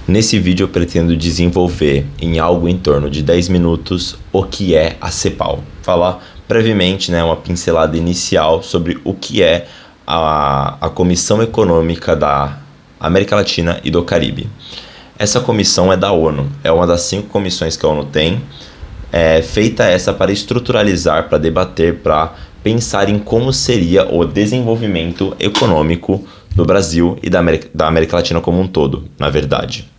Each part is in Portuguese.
Nesse vídeo eu pretendo desenvolver em algo em torno de 10 minutos o que é a CEPAL. Falar brevemente, uma pincelada inicial sobre o que é a Comissão Econômica da América Latina e do Caribe. Essa comissão é da ONU, é uma das 5 comissões que a ONU tem, feita essa para estruturalizar, para debater, para pensar em como seria o desenvolvimento econômico do Brasil e da América Latina como um todo, na verdade.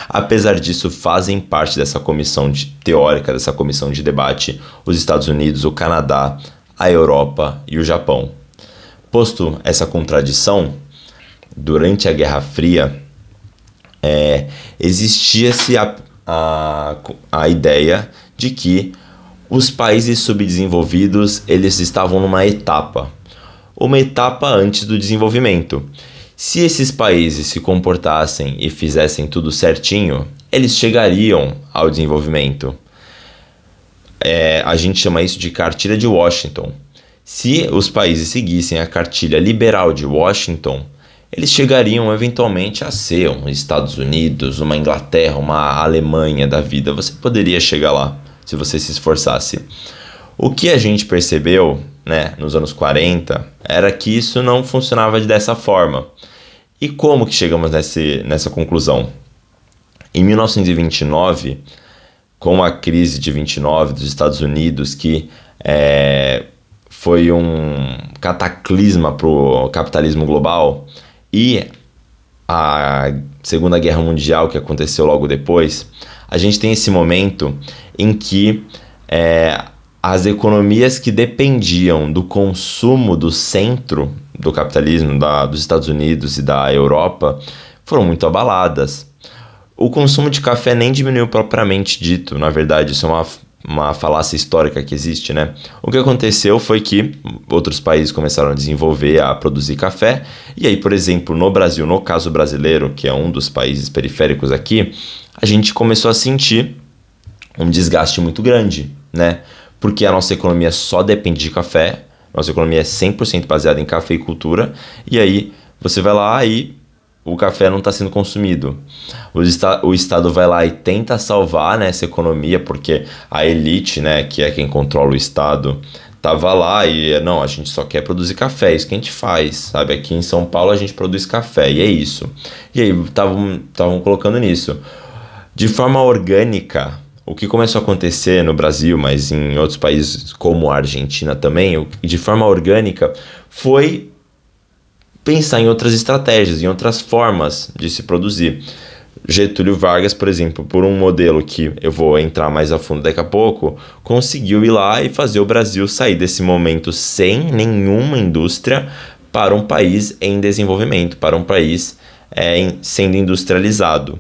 Apesar disso, fazem parte dessa comissão teórica, dessa comissão de debate, os Estados Unidos, o Canadá, a Europa e o Japão. Posto essa contradição, durante a Guerra Fria, existia-se a ideia de que os países subdesenvolvidos eles estavam numa etapa antes do desenvolvimento. Se esses países se comportassem e fizessem tudo certinho, eles chegariam ao desenvolvimento. A gente chama isso de cartilha de Washington. Se os países seguissem a cartilha liberal de Washington, eles chegariam eventualmente a ser um Estados Unidos, uma Inglaterra, uma Alemanha da vida. Você poderia chegar lá se você se esforçasse. O que a gente percebeu, nos anos 40, era que isso não funcionava dessa forma. E como que chegamos nessa conclusão? Em 1929, com a crise de 29 dos Estados Unidos, que foi um cataclisma para o capitalismo global, e a Segunda Guerra Mundial, que aconteceu logo depois, a gente tem esse momento em que as economias que dependiam do consumo do centro do capitalismo, dos Estados Unidos e da Europa, foram muito abaladas. O consumo de café nem diminuiu propriamente dito, na verdade, isso é uma falácia histórica que existe, O que aconteceu foi que outros países começaram a desenvolver, a produzir café, e aí, por exemplo, no Brasil, no caso brasileiro, que é um dos países periféricos aqui, a gente começou a sentir um desgaste muito grande, Porque a nossa economia só depende de café, nossa economia é 100% baseada em cafeicultura, e aí você vai lá e o café não está sendo consumido. O Estado vai lá e tenta salvar essa economia, porque a elite, que é quem controla o Estado, tava lá e não, a gente só quer produzir café, é isso que a gente faz, sabe? Aqui em São Paulo a gente produz café, e é isso. E aí estavam colocando nisso. De forma orgânica, o que começou a acontecer no Brasil, mas em outros países como a Argentina também, de forma orgânica, foi pensar em outras estratégias, em outras formas de se produzir. Getúlio Vargas, por exemplo, por um modelo que eu vou entrar mais a fundo daqui a pouco, conseguiu ir lá e fazer o Brasil sair desse momento sem nenhuma indústria para um país em desenvolvimento, para um país sendo industrializado,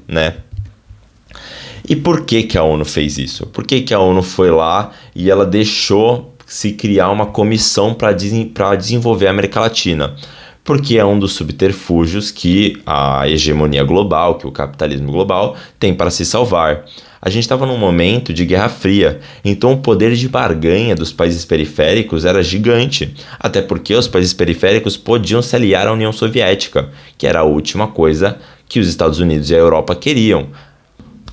E por que a ONU fez isso? Por que a ONU foi lá e ela deixou se criar uma comissão para desenvolver a América Latina? Porque é um dos subterfúgios que a hegemonia global, que o capitalismo global tem para se salvar. A gente estava num momento de Guerra Fria, então o poder de barganha dos países periféricos era gigante, até porque os países periféricos podiam se aliar à União Soviética, que era a última coisa que os Estados Unidos e a Europa queriam.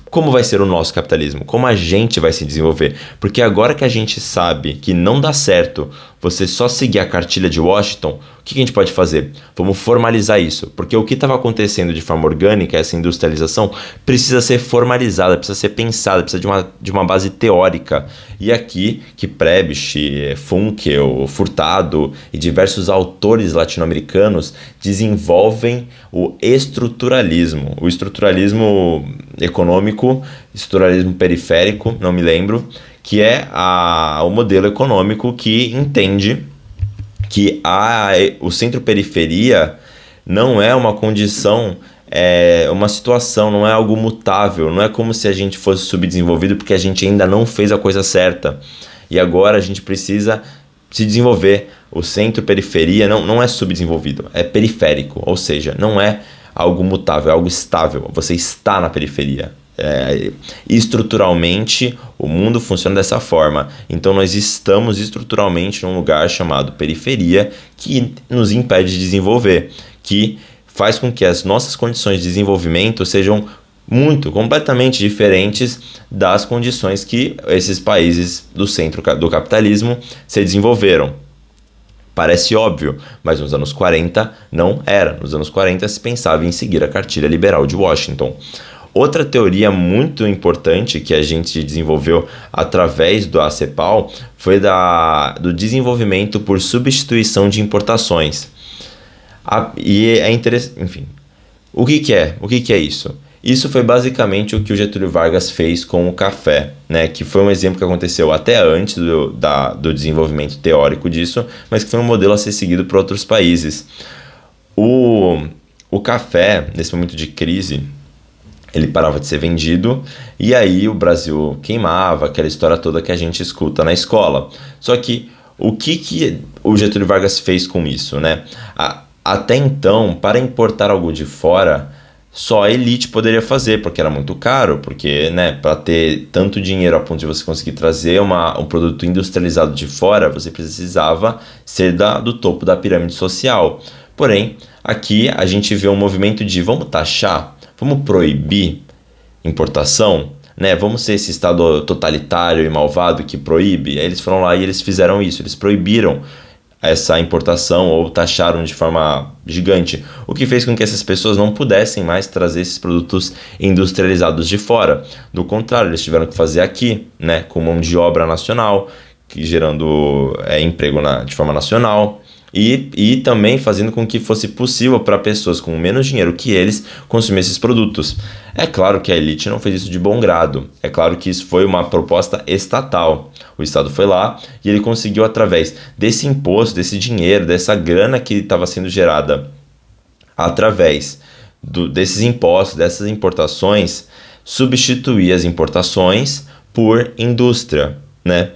Como vai ser o nosso capitalismo? Como a gente vai se desenvolver? Porque agora que a gente sabe que não dá certo você só seguir a cartilha de Washington, o que a gente pode fazer? Vamos formalizar isso. Porque o que estava acontecendo de forma orgânica, essa industrialização, precisa ser formalizada, precisa ser pensada, precisa de uma base teórica. E aqui que Prebisch, Funkel, Furtado e diversos autores latino-americanos desenvolvem o estruturalismo. O estruturalismo econômico, estruturalismo periférico, não me lembro, que é o modelo econômico que entende que o centro-periferia não é uma condição, uma situação, não é algo mutável, não é como se a gente fosse subdesenvolvido porque a gente ainda não fez a coisa certa e agora a gente precisa se desenvolver. O centro-periferia não é subdesenvolvido, é periférico, ou seja, não é algo mutável, é algo estável, você está na periferia. Estruturalmente o mundo funciona dessa forma, então nós estamos estruturalmente num lugar chamado periferia que nos impede de desenvolver, que faz com que as nossas condições de desenvolvimento sejam completamente diferentes das condições que esses países do centro do capitalismo se desenvolveram. Parece óbvio, mas nos anos 40 não era. Nos anos 40 se pensava em seguir a cartilha liberal de Washington. Outra teoria muito importante que a gente desenvolveu através do CEPAL foi do desenvolvimento por substituição de importações. E é interessante, enfim, o que é isso? Isso foi basicamente o que o Getúlio Vargas fez com o café, né? Que foi um exemplo que aconteceu até antes do desenvolvimento teórico disso, mas que foi um modelo a ser seguido por outros países. O café, nesse momento de crise, ele parava de ser vendido e aí o Brasil queimava, aquela história toda que a gente escuta na escola. Só que o que o Getúlio Vargas fez com isso, né? Até então, para importar algo de fora, só a elite poderia fazer, porque era muito caro, porque, né, para ter tanto dinheiro a ponto de você conseguir trazer um produto industrializado de fora, você precisava ser do topo da pirâmide social. Porém, aqui a gente vê um movimento de vamos taxar, vamos proibir importação, né? Vamos ser esse estado totalitário e malvado que proíbe. Aí eles foram lá e eles fizeram isso, eles proibiram essa importação ou taxaram de forma gigante, o que fez com que essas pessoas não pudessem mais trazer esses produtos industrializados de fora. Do contrário, eles tiveram que fazer aqui, né, com mão de obra nacional, gerando emprego de forma nacional. E também fazendo com que fosse possível para pessoas com menos dinheiro que eles consumir esses produtos. É claro que a elite não fez isso de bom grado. É claro que isso foi uma proposta estatal. O Estado foi lá e ele conseguiu, através desse imposto, desse dinheiro, dessa grana que estava sendo gerada através desses impostos, dessas importações, substituir as importações por indústria, né?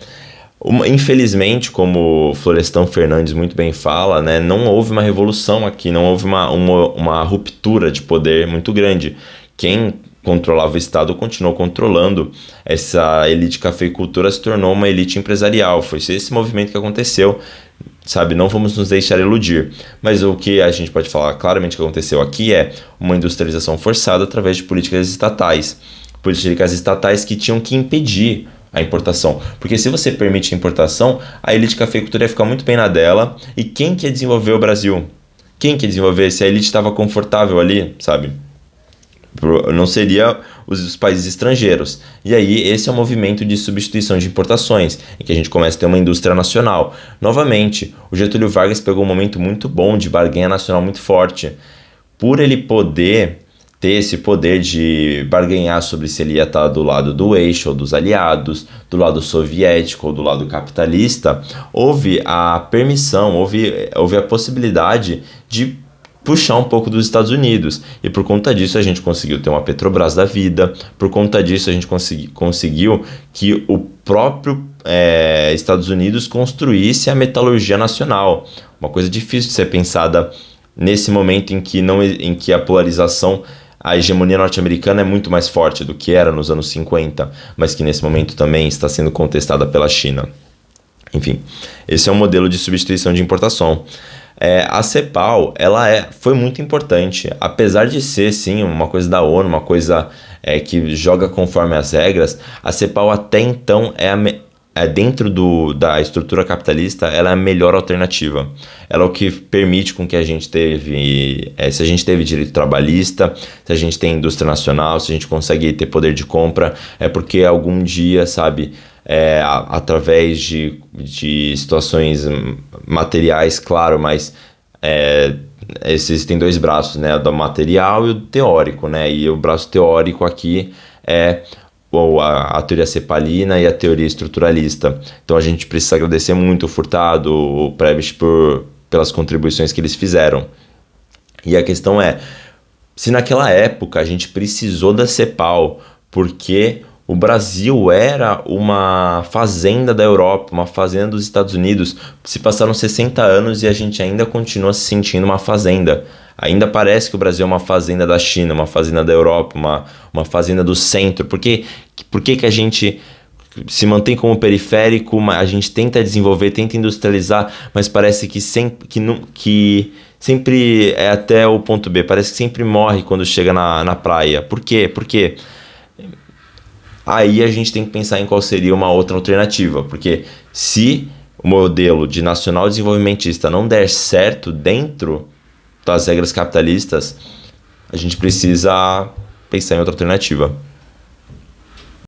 Infelizmente, como o Florestan Fernandes muito bem fala, né, não houve uma revolução aqui, não houve uma ruptura de poder muito grande. Quem controlava o Estado continuou controlando. Essa elite cafeicultura se tornou uma elite empresarial. Foi esse movimento que aconteceu, sabe? Não vamos nos deixar iludir. Mas o que a gente pode falar claramente que aconteceu aqui é uma industrialização forçada através de políticas estatais. Políticas estatais que tinham que impedir a importação, porque se você permite a importação, a elite cafeicultura ia ficar muito bem na dela, e quem que ia desenvolver o Brasil? Quem que ia desenvolver se a elite estava confortável ali, sabe? Não seria os países estrangeiros. E aí esse é o movimento de substituição de importações, em que a gente começa a ter uma indústria nacional. Novamente, o Getúlio Vargas pegou um momento muito bom de barganha nacional muito forte. Por ele poder ter esse poder de barganhar sobre se ele ia estar do lado do eixo ou dos aliados, do lado soviético ou do lado capitalista, houve a permissão, houve a possibilidade de puxar um pouco dos Estados Unidos. E por conta disso a gente conseguiu ter uma Petrobras da vida, por conta disso a gente conseguiu que o próprio Estados Unidos construísse a metalurgia nacional. Uma coisa difícil de ser pensada nesse momento em que a polarização, a hegemonia norte-americana é muito mais forte do que era nos anos 50, mas que nesse momento também está sendo contestada pela China. Enfim, esse é um modelo de substituição de importação. A CEPAL foi muito importante, apesar de ser sim uma coisa da ONU, uma coisa que joga conforme as regras. A CEPAL até então dentro da estrutura capitalista, ela é a melhor alternativa. Ela é o que permite com que a gente se a gente teve direito trabalhista, se a gente tem indústria nacional, se a gente consegue ter poder de compra, é porque algum dia, sabe, através de situações materiais, claro, mas existem dois braços, né, do material e o teórico, né, e o braço teórico aqui é a teoria cepalina e a teoria estruturalista. Então a gente precisa agradecer muito o Furtado, o Prebisch pelas contribuições que eles fizeram. E a questão é, se naquela época a gente precisou da CEPAL porque o Brasil era uma fazenda da Europa, uma fazenda dos Estados Unidos, se passaram 60 anos e a gente ainda continua se sentindo uma fazenda. Ainda parece que o Brasil é uma fazenda da China, uma fazenda da Europa, uma fazenda do centro. Por que a gente se mantém como periférico, a gente tenta desenvolver, tenta industrializar, mas parece que sempre é até o ponto B, parece que sempre morre quando chega na praia. Por quê? Porque aí a gente tem que pensar em qual seria uma outra alternativa, porque se o modelo de nacional desenvolvimentista não der certo dentro das regras capitalistas, a gente precisa pensar em outra alternativa.